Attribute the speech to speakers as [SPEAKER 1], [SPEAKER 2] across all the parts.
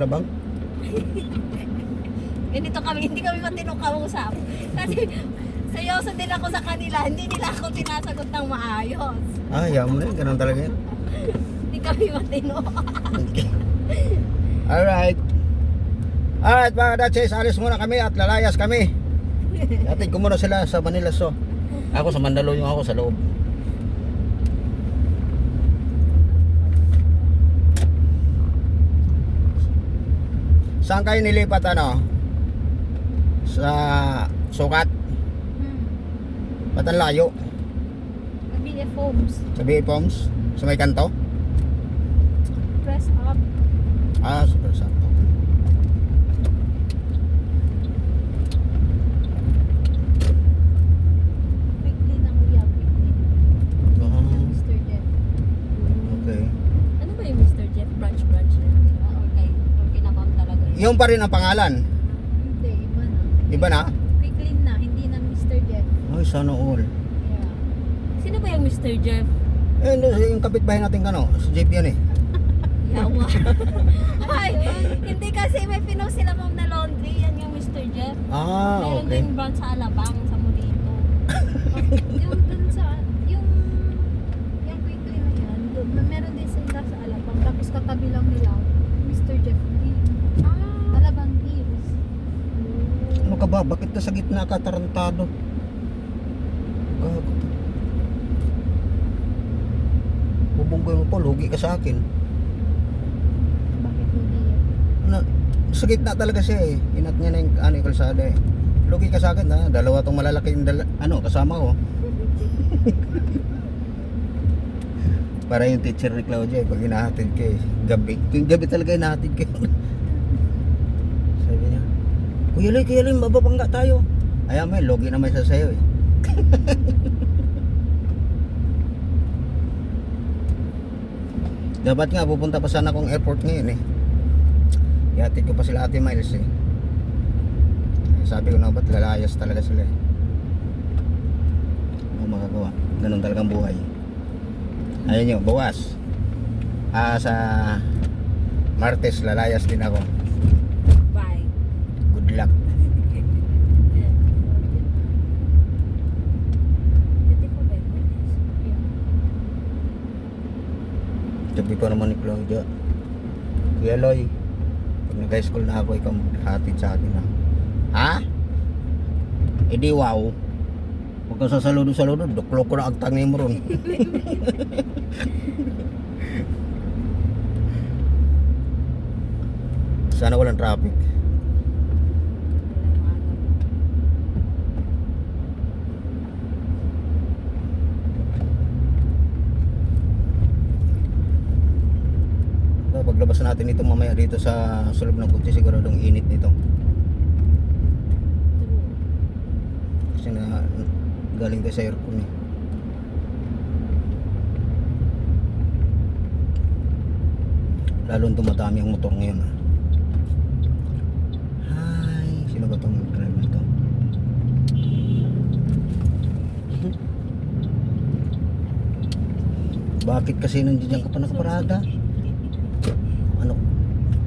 [SPEAKER 1] alabang?
[SPEAKER 2] Ganito kami, hindi kami matinong kausap. Kasi seryoso din ako sa kanila, hindi nila ako tinasagot ng maayos.
[SPEAKER 1] Ah, yaman mo na yun. Ganun talaga yun.
[SPEAKER 2] Hindi kami matino.
[SPEAKER 1] Okay. Alright. Alright mga Dutches, alis muna kami at lalayas kami. Hatid ko muna sila sa Manila so. Ako sa Mandaluyong, ako sa loob. Saan kayo nilipat ano? Sa Sukat? Ba't ang layo?
[SPEAKER 2] BF Homes,
[SPEAKER 1] Sa BA Palms? Sa may kanto?
[SPEAKER 2] press up.
[SPEAKER 1] Ah, super sakto.
[SPEAKER 2] Quickly na kuya, quickly. Mr. Jeff.
[SPEAKER 1] Okay.
[SPEAKER 2] Ano ba yung Mr. Jeff? Branch na? Or kinabam talaga yun?
[SPEAKER 1] Yung pa rin ang pangalan.
[SPEAKER 2] Hindi, iba na.
[SPEAKER 1] Iba na?
[SPEAKER 2] Quickly na, hindi na Mr. Jeff.
[SPEAKER 1] Ay, sana all.
[SPEAKER 2] Yeah. Sino ba yung Mr. Jeff?
[SPEAKER 1] Eh, yung kapitbahay natin kano, si JP yan eh.
[SPEAKER 2] Yawa. Ay, hindi kasi may pinost sila ma'am na laundry. Yan yung Mr. Jeff.
[SPEAKER 1] Ah,
[SPEAKER 2] Meron
[SPEAKER 1] okay.
[SPEAKER 2] din branch sa Alabang, sa Molito. Yung dun sa, yung quickly na yan, meron din sila sa Alabang. Tapos katabi lang nila, Mr. Jeff Lee. Ah, Alabang Hills.
[SPEAKER 1] Ano ka ba? Bakit ka sa gitna ka tarantado? Gago to. Bubunggoy mo po, lugi ka sa akin.
[SPEAKER 2] Bakit hindi yan?
[SPEAKER 1] Na, sa gitna talaga siya eh. Inat niya na yung ano, yung kalsada eh. Lugi ka sa akin ha. Dalawa tong malalaking kasama ko. Para yung teacher ni Claudia eh, pag hinahatid ka eh. Gabi talaga hinahatid ka. Sabi niya, Kuya Loy, mababangga tayo. Ayaw mo eh, logi naman siya sa'yo eh. Dapat nga, pupunta pa sana akong airport ngayon eh. Ihatid ko pa sila Ate Miles eh. Sabi ko na ba't lalayas talaga sila eh. Ano magagawa? Ganun talagang buhay. Ayun nyo, bawas. Sa Martes lalayas din ako.
[SPEAKER 2] Bye.
[SPEAKER 1] Good luck. Sabi pa naman ni Claudia, Kuya Loy, pag nag-high school na ako, ikaw maghatid sa akin ha? E di wow. Huwag kang sasaludo, duklok ko na agtangin mo ron. Sana walang traffic. Paglabas natin ito mamaya dito sa sulog ng kutsi, siguradong init nito. Kasi na galing tayo sa aircon eh. Lalong tumatami ang motor ngayon ha. Hi, sino ba itong drive na ito? Bakit kasi nandiyan ka pa nakaparada? Ano?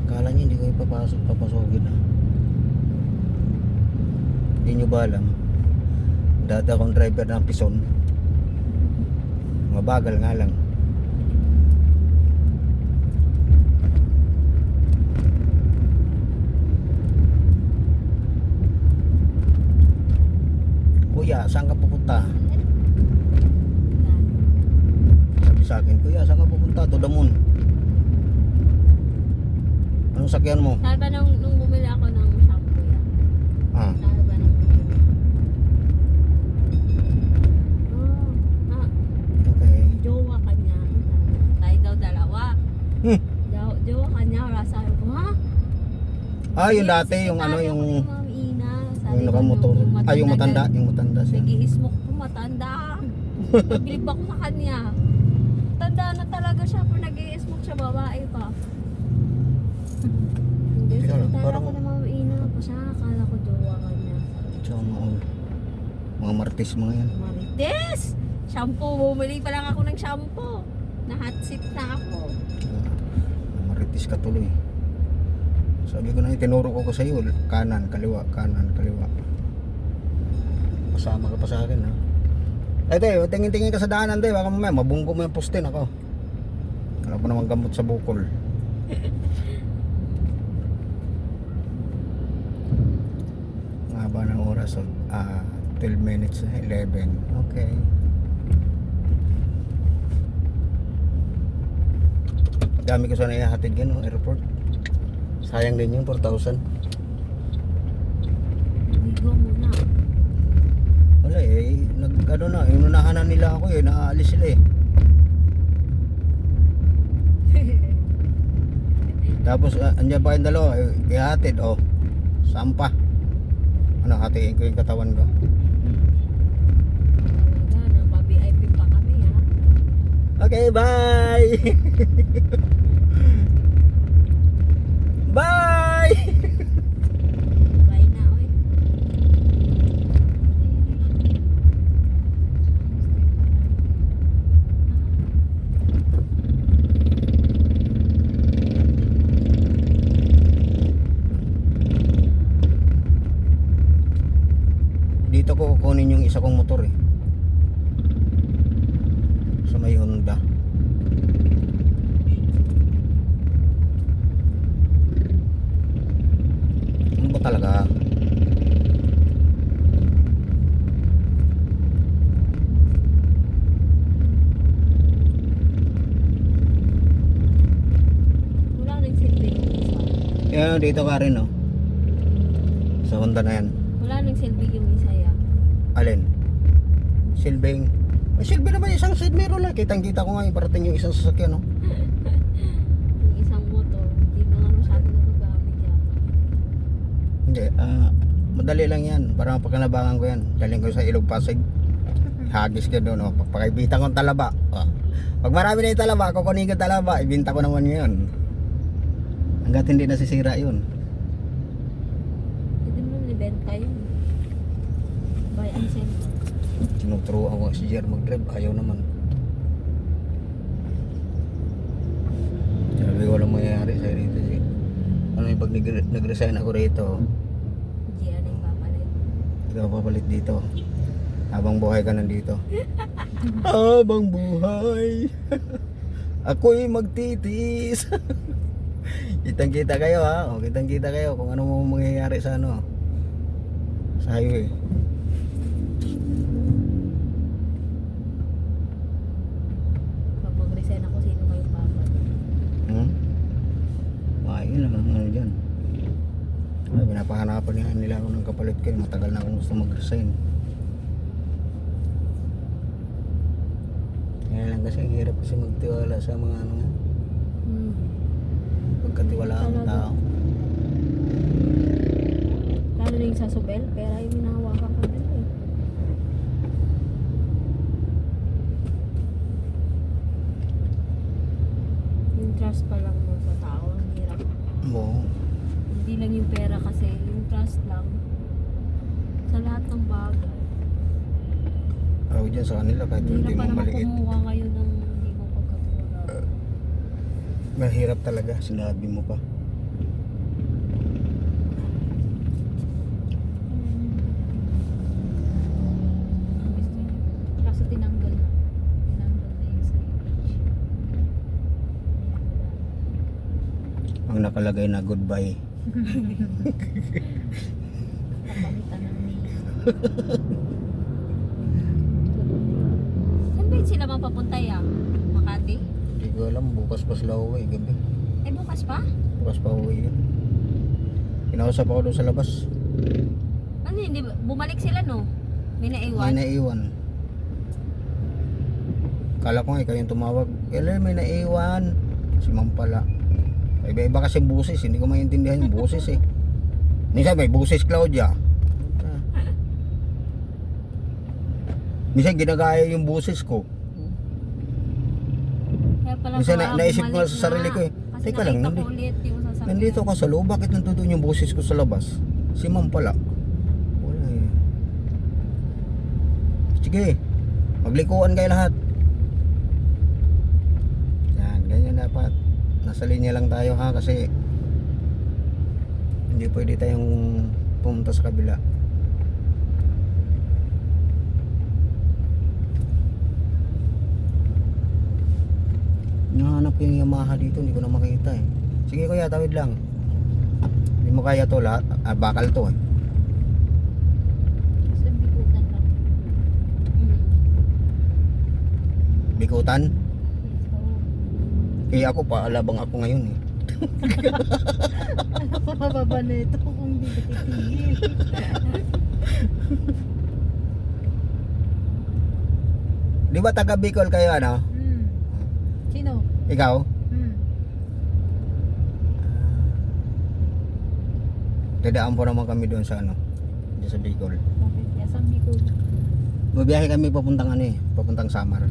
[SPEAKER 1] Kala niya hindi ko papasugin ha. Hindi nyo ba alam? Dati akong driver ng Pison. Mabagal nga lang. Kuya, saan ka pupunta? Sabi sa akin, Kuya, saan ka pupunta? To the moon. Anong sakyan mo?
[SPEAKER 2] Sabi ba nung bumili ako ng shampoo yan?
[SPEAKER 1] Ah,
[SPEAKER 2] Sabi ba nung bumili?
[SPEAKER 1] okay.
[SPEAKER 2] Jowa kanya. Tayo daw dalawa.
[SPEAKER 1] Hmm.
[SPEAKER 2] Jowa kanya. Sabi ko, ha?
[SPEAKER 1] Ah, yung dati, yung ano, yung
[SPEAKER 2] Ma'am Ina. Sabi
[SPEAKER 1] yung
[SPEAKER 2] ko,
[SPEAKER 1] nakamotor. Ah, yung matanda, yung matanda siya.
[SPEAKER 2] Nag-i-smoke ko, matanda. Nabilib ako sa kanya. Tanda na talaga siya, pero nag-i-smoke siya, babae pa. Hindi,
[SPEAKER 1] Teka lang,
[SPEAKER 2] sinitara
[SPEAKER 1] parang-
[SPEAKER 2] ko na Ma'am Ina. Siya, akala ko jowa kanya.
[SPEAKER 1] Sana all. Mga martis mga yan.
[SPEAKER 2] Marites! Shampoo, bumili pa lang ako ng shampoo. Na hot seat na ako.
[SPEAKER 1] Maritis ka tuloy. Sabi ko na tinuro ko sa iyo, kanan, kaliwa, kanan, kaliwa. Pasama ka pa sa akin ha. Ay tayo, tingin-tingin ka sa daanan tayo, baka mamaya mabunggo mo yung poste ako. Wala pa naman gamot sa bukol. Ang haba ng oras, 12 minutes, 11. Okay. Dami ko sana ihahatid yan, no, airport. Sayang din yung 4,000.
[SPEAKER 2] Ligo muna.
[SPEAKER 1] Wala eh, ano na, inunahan na nila ako eh, naaalis sila eh. Tapos andyan pa kayong dalawa, ihatid, oh. Saan pa? Ano, hatiin ko yung katawan ko.
[SPEAKER 2] Talaga, napa-VIP pa kami ha.
[SPEAKER 1] Okay, bye! Bye!
[SPEAKER 2] Bye na, oy.
[SPEAKER 1] Dito ko kukunin yung isa kong motor eh. Sa may Honda. Ano ba talaga?
[SPEAKER 2] Wala rin silbi yung isa.
[SPEAKER 1] Yan, dito ka rin oh. Sa Honda na yan.
[SPEAKER 2] Wala rin silbi yung isa yan.
[SPEAKER 1] Alin? Silbing. Ay, silbi naman isang side mirror lang. Kitang-kita ko nga yung parating yung isang sasakyan, no?
[SPEAKER 2] Yung isang motor, hindi na nga masyado nagagamit yan.
[SPEAKER 1] Hindi, madali lang yan. Parang pagkanabangan ko yan. Daling ko sa Ilog Pasig. Hagis ka doon, oh. Pagpakaibitan ko ng talaba. Oh. Pag marami na yung talaba, kukunin ko talaba. Ibinta ko naman yun. Hanggat hindi nasisira yun.
[SPEAKER 2] Hindi mo nibenta yun. Buy and sell.
[SPEAKER 1] Tinuturo ako si Jer mag-drive. Ayaw naman. Sabi ko walang mangyayari sa rito. Ano yung pag nag-resign ako rito,
[SPEAKER 2] Gian yung papalit.
[SPEAKER 1] ikaw papalit dito. Habang buhay ka nandito. Habang buhay. Ako'y magtitis. Kitang-kita kayo ha. O, kitang-kita kayo kung ano mo mangyayari sa ano. Sa highway.
[SPEAKER 2] Pag mag-resign ako, sino kayong papalit?
[SPEAKER 1] Ayun lang ang ano dyan. Ay, pinapahanapan nila ako ng kapalit ko. Matagal na akong gusto mag-resign. Kaya lang kasi ang hirap kasi magtiwala sa mga ano nga. Pagkatiwala ang tao.
[SPEAKER 2] Lalo na yung sa Sobel, pera yung minahawakan ko din eh. Yung trust pa lang mo sa tao, ang hirap.
[SPEAKER 1] Oo.
[SPEAKER 2] Hindi lang yung pera kasi, yung trust lang. Sa lahat ng bagay.
[SPEAKER 1] Ako dyan sa kanila kahit
[SPEAKER 2] Hirap
[SPEAKER 1] hindi
[SPEAKER 2] pa
[SPEAKER 1] mo
[SPEAKER 2] naman
[SPEAKER 1] maliit.
[SPEAKER 2] kumuha ngayon ng hindi mo pagkatiwala.
[SPEAKER 1] Mahirap talaga, sinabi mo pa.
[SPEAKER 2] Kaso tinanggal na. Tinanggal na yung signage.
[SPEAKER 1] Ang nakalagay na goodbye.
[SPEAKER 2] Napalitan ng name. Saan ba sila mapapunta ya? Makati?
[SPEAKER 1] Hindi ko alam, bukas pa sila uwi, gabi.
[SPEAKER 2] Eh bukas pa?
[SPEAKER 1] Bukas pa uwi yun. Kinausap ako doon sa labas.
[SPEAKER 2] Ano hindi ba? Bumalik sila no? May naiwan?
[SPEAKER 1] May naiwan. Kala ko nga ikaw yung tumawag. Kailan may naiwan? Si Ma'am pala. Iba-iba kasi buses, hindi ko maintindihan yung buses eh. Minsan may buses Claudia. Minsan ginagaya yung buses ko.
[SPEAKER 2] Kaya pala
[SPEAKER 1] Minsan
[SPEAKER 2] baka
[SPEAKER 1] naisip ko
[SPEAKER 2] bumalik
[SPEAKER 1] sa sarili ko eh.
[SPEAKER 2] Kasi
[SPEAKER 1] Teka lang,
[SPEAKER 2] nakita ko ulit yung sasakyan.
[SPEAKER 1] nandito ka sa loob, bakit nandoon yung buses ko sa labas? Si Ma'am pala. Wala eh. Sige, maglikuan kayo lahat. Yan, ganyan dapat. Nasa linya lang tayo ha, kasi Hindi pwede tayong pumunta sa kabila. Nahanap ko yung Yamaha dito, hindi ko na makita eh. Sige kuya, tawid lang. Hindi mo kaya to lahat. Bakal to eh.
[SPEAKER 2] Sa bikutan lang.
[SPEAKER 1] Bikutan.
[SPEAKER 2] So,
[SPEAKER 1] Kaya ako paalabang ako ngayon eh.
[SPEAKER 2] ano pa mababa na ito kung hindi ka titigil?
[SPEAKER 1] Di ba taga Bicol kayo ano?
[SPEAKER 2] Sino?
[SPEAKER 1] Ikaw? Dadaan po naman kami doon sa ano, doon sa Bicol.
[SPEAKER 2] Bakit? Sa Bicol.
[SPEAKER 1] Babiyahe kami papuntang ano eh, papuntang Samar.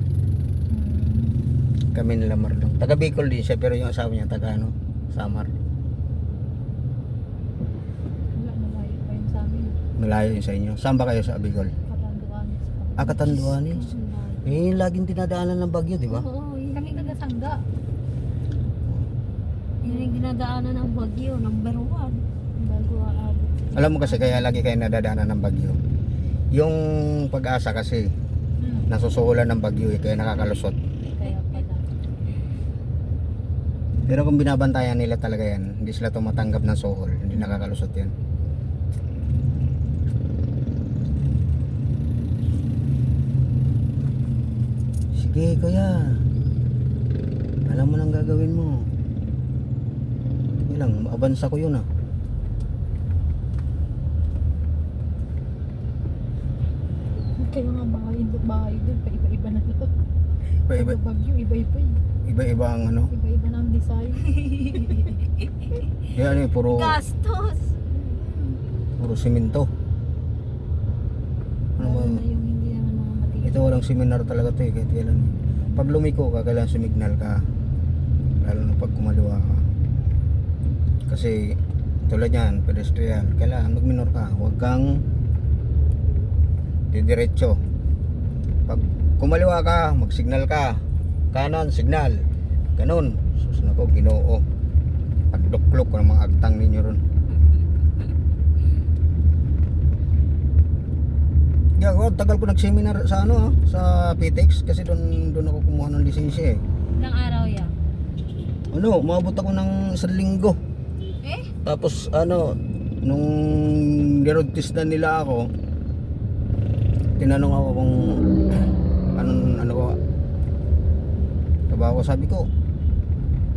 [SPEAKER 1] Kami nila Marlon. Taga Bicol din siya pero yung asawa niya taga ano, Samar.
[SPEAKER 2] Wala, malayo pa yun sa amin.
[SPEAKER 1] Malayo yun sa inyo. Saan ba kayo sa Bicol?
[SPEAKER 2] Katanduanes pa.
[SPEAKER 1] Katanduanes. Eh, laging dinadaanan ng bagyo, di ba?
[SPEAKER 2] Oo, kami taga-Sangga.
[SPEAKER 3] Yun yung dinadaanan ng bagyo, number 1.
[SPEAKER 2] Bago aabot.
[SPEAKER 1] Alam mo kasi kaya lagi kayo nadadaanan ng bagyo. Yung Pag-asa kasi nasusuhulan ng bagyo eh, kaya nakakalusot.
[SPEAKER 2] Kaya pala.
[SPEAKER 1] Pero kung binabantayan nila talaga yan, hindi sila tumatanggap ng suhol, hindi nakakalusot yan. Sige kuya, alam mo nang gagawin mo. Sige lang, maabansa ko yun ah.
[SPEAKER 2] Kaya nga bahay doon, pa-iba-iba na lang.
[SPEAKER 1] Iba-iba,
[SPEAKER 2] Bagyo, iba-iba eh.
[SPEAKER 1] iba-iba ang ano.
[SPEAKER 2] Iba-iba na ang design.
[SPEAKER 1] Yan eh, puro
[SPEAKER 3] Gastos!
[SPEAKER 1] simento. Ano ba?
[SPEAKER 2] Lalo na yung hindi naman mga matibay.
[SPEAKER 1] Ito walang seminar talaga to eh, kahit kailan. Pag lumiko ka, kailangan sumignal ka. Lalo na pag kumaliwa ka. Kasi tulad yan, pedestrian, kailangan magminor ka. Huwag kang didiretso. Pag kumaliwa ka, magsignal ka. Kanan, signal. Ganun. Sus na ko, Ginoo. Pagduklok ko ng mga agtang ninyo ron. Yeah, tagal ko nag-seminar sa ano sa PTEX kasi doon ako kumuha ng lisensya eh.
[SPEAKER 3] Ilang araw yan?
[SPEAKER 1] Ano, umabot ako ng 1 linggo.
[SPEAKER 3] Eh?
[SPEAKER 1] Tapos ano, nung road test na nila ako, tinanong ako kung ano ko. Trabaho, sabi ko.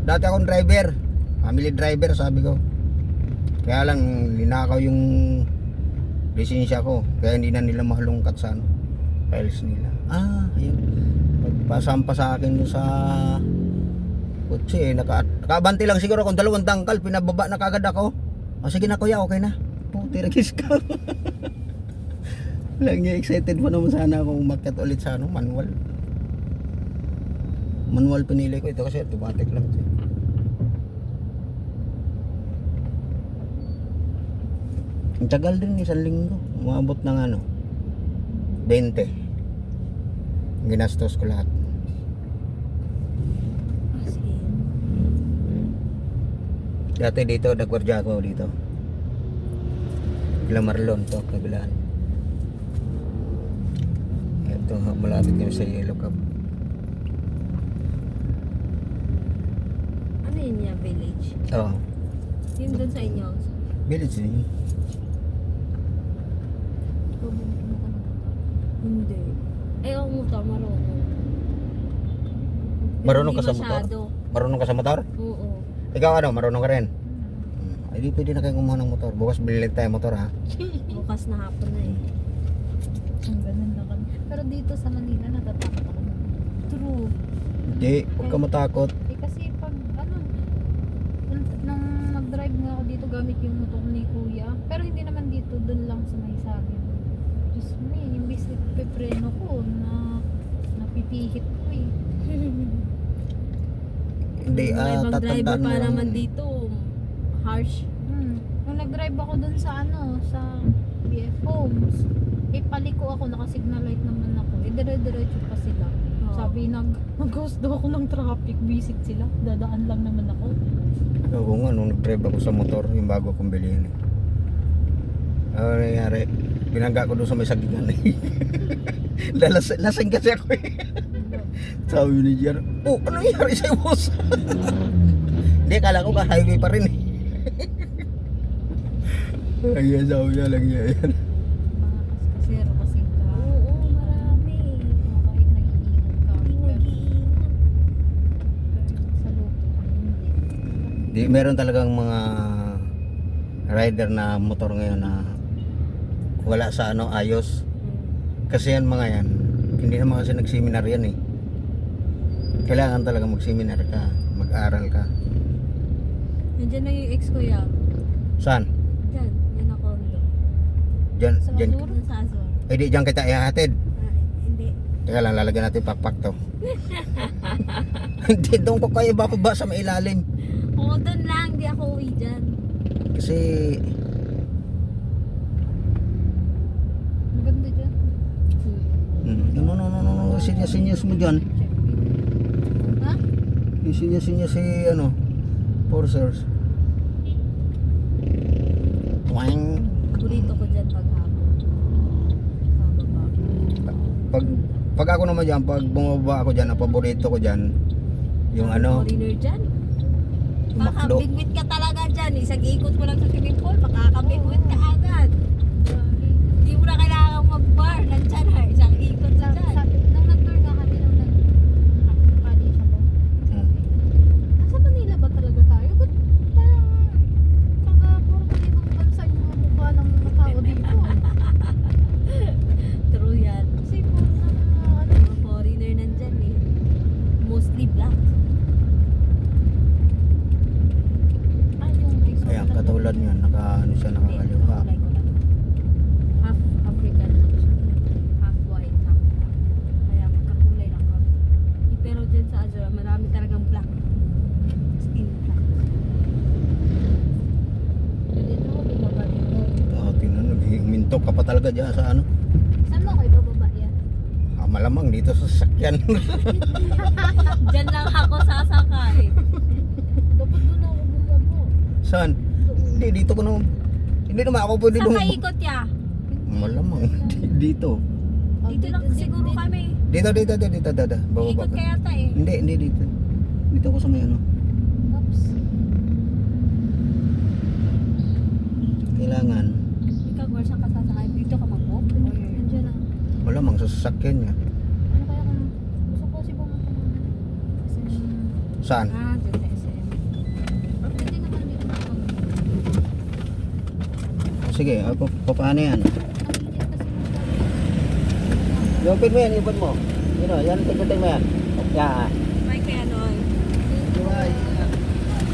[SPEAKER 1] Dati akong driver, family driver sabi ko. Kaya lang linakaw yung lisensya ko, kaya hindi na nila mahalungkat sa ano, files nila. Ayun. Pagpasampa sa akin doon sa kotse, nakaabante lang siguro kung 2 tangkal, pinababa na kagad ako. Sige na kuya, okay na. Puti ragis ka. Lagi excited pa naman sana akong umakyat ulit sa ano, manual. Manual pinili ko ito kasi automatic lang ito. Ang tagal din, 1 linggo. Umabot ng ano, 20. Ginastos ko lahat.
[SPEAKER 3] As in.
[SPEAKER 1] Dati dito, nagwardya ako dito. Kila Marlon to, kabilaan. Ito, malapit yun sa Yellow Cab.
[SPEAKER 3] Ano yun niya, village?
[SPEAKER 1] Oo,
[SPEAKER 3] Yun dun sa inyo?
[SPEAKER 1] village din yun.
[SPEAKER 3] Hindi. Eh, ako motor, marunong.
[SPEAKER 1] Marunong ka
[SPEAKER 3] Hindi
[SPEAKER 1] sa motor?
[SPEAKER 3] masyado.
[SPEAKER 1] Marunong ka sa motor?
[SPEAKER 3] Oo.
[SPEAKER 1] Ikaw ano, marunong ka rin? Ay di pwede na kayo kumuha ng motor. Bukas bilhin tayo motor ha.
[SPEAKER 3] Bukas na hapon na eh.
[SPEAKER 2] Ang ganun na kami. Pero dito sa Manila, natatakot ako.
[SPEAKER 3] True.
[SPEAKER 1] Hindi, huwag ka matakot.
[SPEAKER 2] Eh kasi pag ano, nung nag-drive nga ako dito gamit yung motor ni Kuya. Pero hindi naman dito, dun lang sa may sabi. Diyos me, yung bisip pepreno ko na napipihit ko eh.
[SPEAKER 1] Hindi,
[SPEAKER 3] Mga ibang driver
[SPEAKER 1] tatandaan
[SPEAKER 3] pa
[SPEAKER 1] mo.
[SPEAKER 3] naman dito. Harsh.
[SPEAKER 2] Nung nag-drive ako dun sa ano, sa BF Homes, eh paliko ako, naka-signal light naman ako. Eh dire-diretso pa sila.
[SPEAKER 3] Oo.
[SPEAKER 2] Sabi nag-ghost daw ako ng traffic, visit sila. Dadaan lang naman ako.
[SPEAKER 1] Oo nga, nung nag-drive ako sa motor, yung bago kong bilhin. Ano nangyari? Binangga ko doon sa may sagingan. Lasing kasi ako eh. Sabi ni Jer, oh, ano nangyari sa'yo, boss? Hindi, kala ko ka highway pa rin eh. Lagyan sabi niya, lagyan yan.
[SPEAKER 2] Kasero kasi ka.
[SPEAKER 3] Oo, marami.
[SPEAKER 2] Kahit nag-iingat ka.
[SPEAKER 3] Hindi nag-iingat.
[SPEAKER 2] Sa loob, hindi.
[SPEAKER 1] Di, meron talagang mga rider na motor ngayon na wala sa ano ayos. Kasi yan mga yan, hindi naman kasi nagseminar yan eh. Kailangan talaga magseminar ka, mag-aral ka.
[SPEAKER 3] Nandiyan na yung ex ko yan.
[SPEAKER 1] Saan?
[SPEAKER 3] Diyan, yan ako.
[SPEAKER 1] Diyan,
[SPEAKER 2] Sa
[SPEAKER 1] diyan.
[SPEAKER 2] Azur?
[SPEAKER 3] Sa Azor.
[SPEAKER 1] Eh di diyan kita ihatid.
[SPEAKER 3] Hindi.
[SPEAKER 1] Teka lang, lalagyan natin pakpak to. Hindi, doon ko kayo bababa sa mailalim.
[SPEAKER 3] Oo, doon lang. Hindi ako uwi dyan.
[SPEAKER 1] Kasi,
[SPEAKER 2] Maganda dyan.
[SPEAKER 1] no, sinyas mo dyan.
[SPEAKER 2] Ha?
[SPEAKER 1] Yung sinyas si, ano, forcers. Wang.
[SPEAKER 3] Paborito ko dyan pag hapon. Pababa.
[SPEAKER 1] Pag ako naman dyan, pag bumaba ako dyan, ang paborito ko dyan, yung ano,
[SPEAKER 3] Foreigner dyan.
[SPEAKER 1] yung makdo.
[SPEAKER 3] Makakabigwit ka talaga dyan. Isang ikot mo lang sa swimming pool, makakabigwit ka agad. Hindi mo na kailangan mag-bar. Nandyan ha, isang ikot na dyan.
[SPEAKER 2] Nung nag-tour nga kami nung nag-pali siya po.
[SPEAKER 1] Hmm.
[SPEAKER 2] Nasa Manila ba talaga tayo? Ba't parang puro ka ibang bansa yung mga mukha ng mga tao dito?
[SPEAKER 3] True yan.
[SPEAKER 2] Kasi puro na mga ano.
[SPEAKER 3] Mga foreigner nandyan eh. Mostly black.
[SPEAKER 2] Ay, yung may
[SPEAKER 1] Ayan, katulad niya, ano siya, nakakaliwa.
[SPEAKER 3] Kulay ko lang. Half African lang siya. Half white, half black. Kaya magkakulay lang kami. Pero dyan sa Azura, marami talagang black. Skin black.
[SPEAKER 2] Dito, bumaba dito.
[SPEAKER 1] Tinan, naghimintok ka pa talaga dyan sa ano.
[SPEAKER 2] Saan mo kayo bababa yan?
[SPEAKER 1] Malamang dito sa sasakyan.
[SPEAKER 3] Dyan lang ako sasakay.
[SPEAKER 2] Dapat doon ako bumaba.
[SPEAKER 1] Saan? Hindi, dito ko naman. Hindi naman ako pwede
[SPEAKER 3] Saan
[SPEAKER 1] doon.
[SPEAKER 3] kaikot ya?
[SPEAKER 1] Malamang, dito.
[SPEAKER 3] Dito lang siguro kami.
[SPEAKER 1] Dito, dada. Bababa
[SPEAKER 3] Iikot
[SPEAKER 1] ka.
[SPEAKER 3] kaya ta eh.
[SPEAKER 1] Hindi dito. Dito ako sa may ano.
[SPEAKER 2] Oops.
[SPEAKER 1] Kailangan,
[SPEAKER 3] Ikaw, girl, saan ka sasakay? Dito ka mag-walk?
[SPEAKER 2] Nandiyan na.
[SPEAKER 1] malamang sa sasakyan niya.
[SPEAKER 2] Ano kaya kung gusto ko kasi bumunta ng SM.
[SPEAKER 1] Saan?
[SPEAKER 3] Ah, dyan sa SM.
[SPEAKER 2] Pwede naman dito na ako.
[SPEAKER 1] Sige, paano yan?
[SPEAKER 2] Ang init kasi
[SPEAKER 1] Ipin mo yan, ipin mo. Yun o, yan, tingin mo yan. Yan.
[SPEAKER 3] May kaya noy.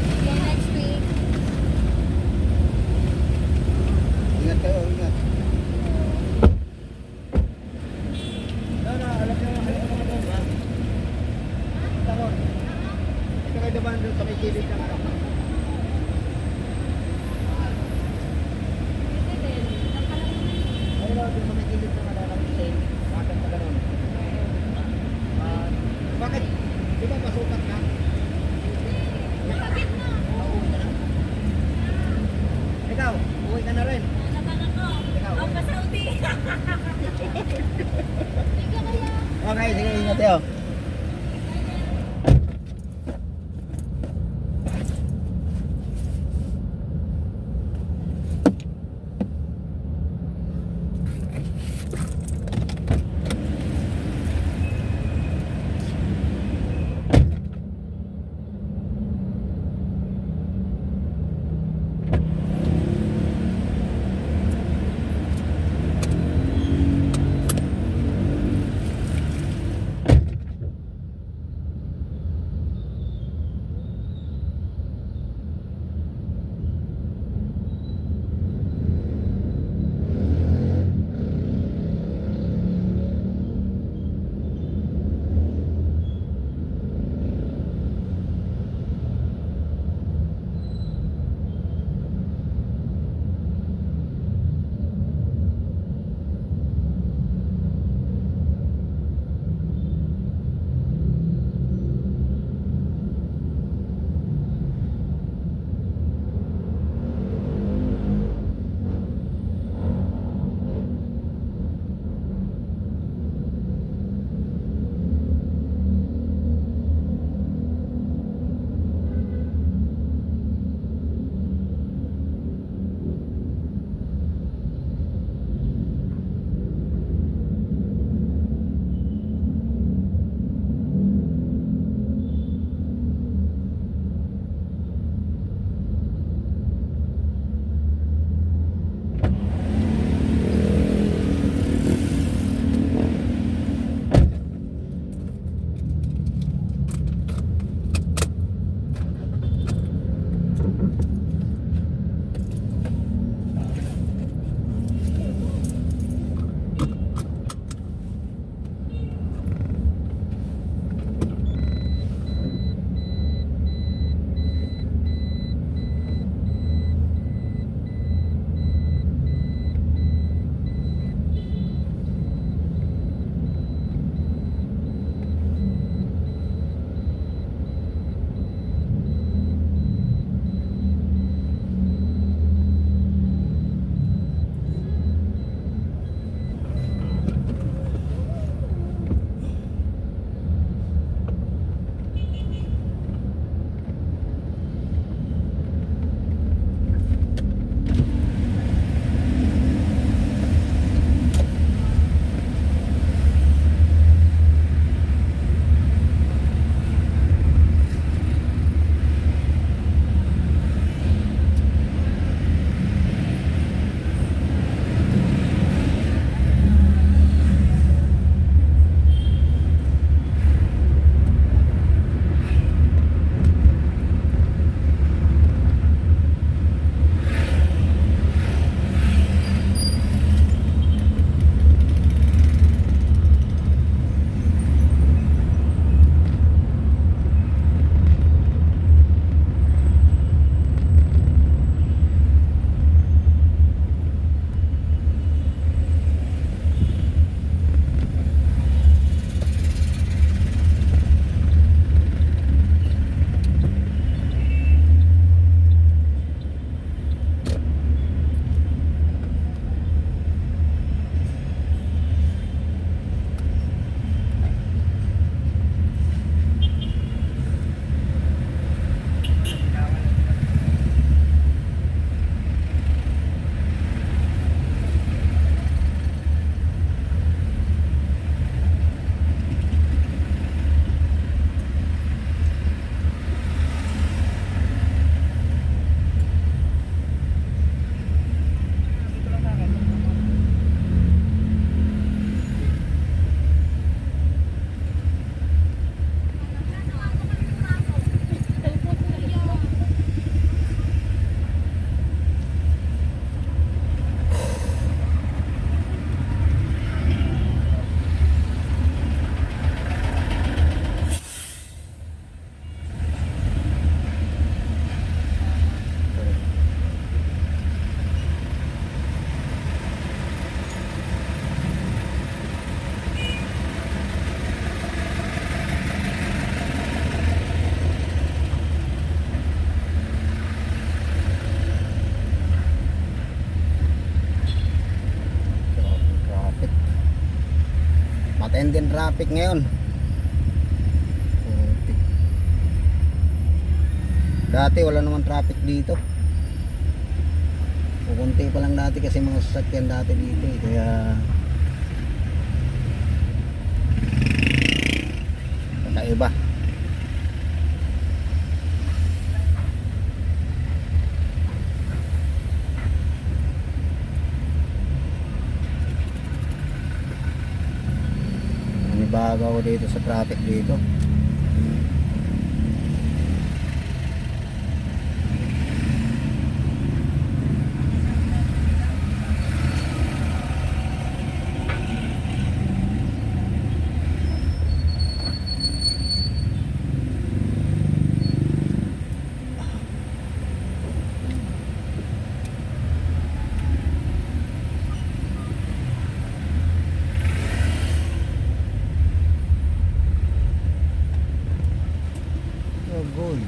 [SPEAKER 2] See you next week.
[SPEAKER 1] Ingat kayo, ingat. Alam niyo, ha? Talon. Ito kayo naman doon sa may kilid ng ano. Ayun o, doon sa may kilid ng ano, ng sale. Bakit pa ganun? Bakit? Di ba pasukat ka? Uuwi ka na? Ikaw, uwi ka na rin.
[SPEAKER 3] Naman ako.
[SPEAKER 1] Ikaw.
[SPEAKER 3] Ang pa-Saudi.
[SPEAKER 1] Okay, sige, ingat tayo. Matinding traffic ngayon. Putik. Dati wala naman traffic dito. Pukunti pa lang dati kasi mga sasakyan dati dito eh. Kaya kakaiba. Nanibago ako dito sa traffic dito. Oh, good.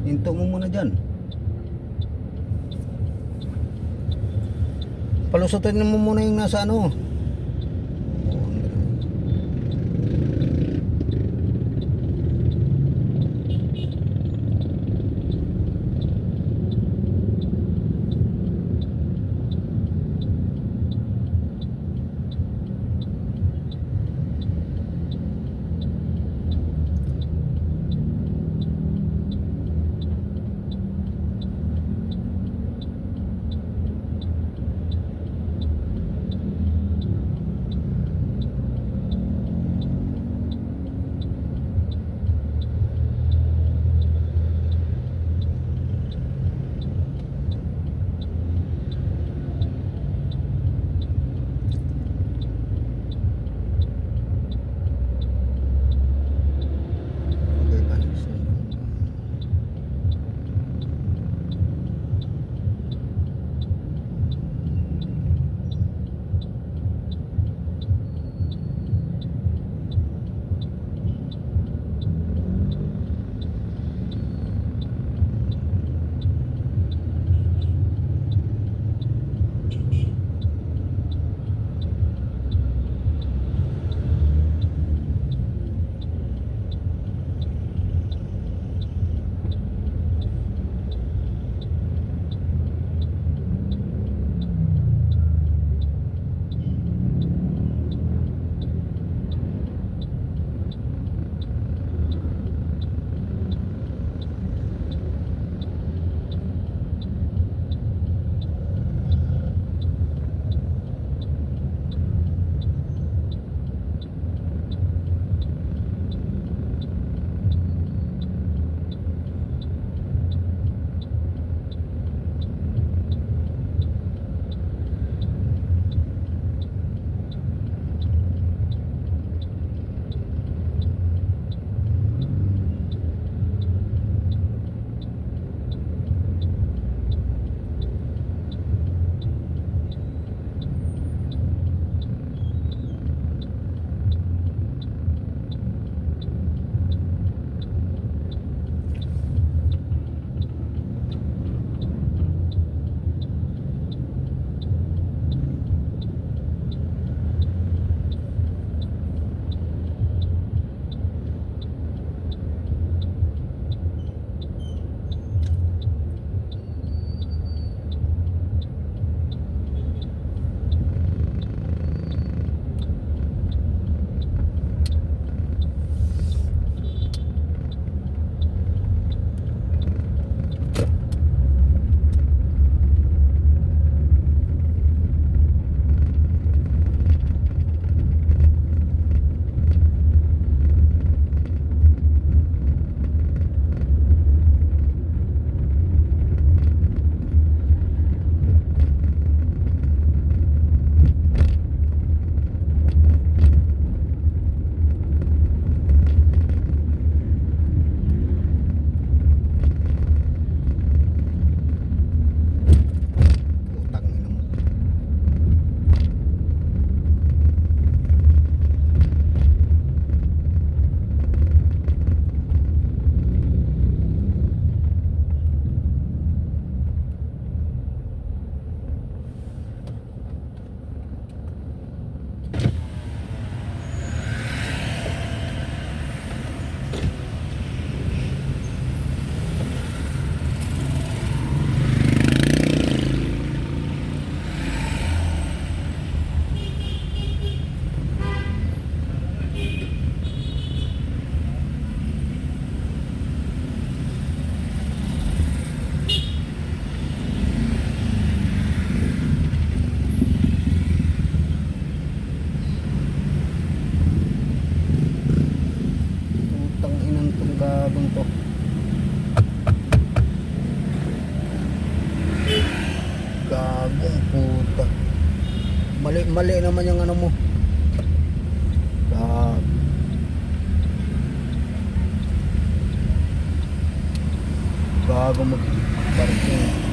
[SPEAKER 1] Hinto mo muna dyan. Palusutin mo muna yung nasa ano. Gagong to. Gagong puta. Mali naman yung ano mo. Gag. Gago mag-parking.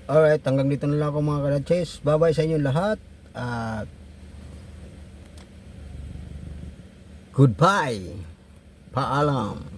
[SPEAKER 1] Alright, hanggang dito na lang ako mga karatches. Bye-bye sa inyo lahat. At goodbye. Paalam.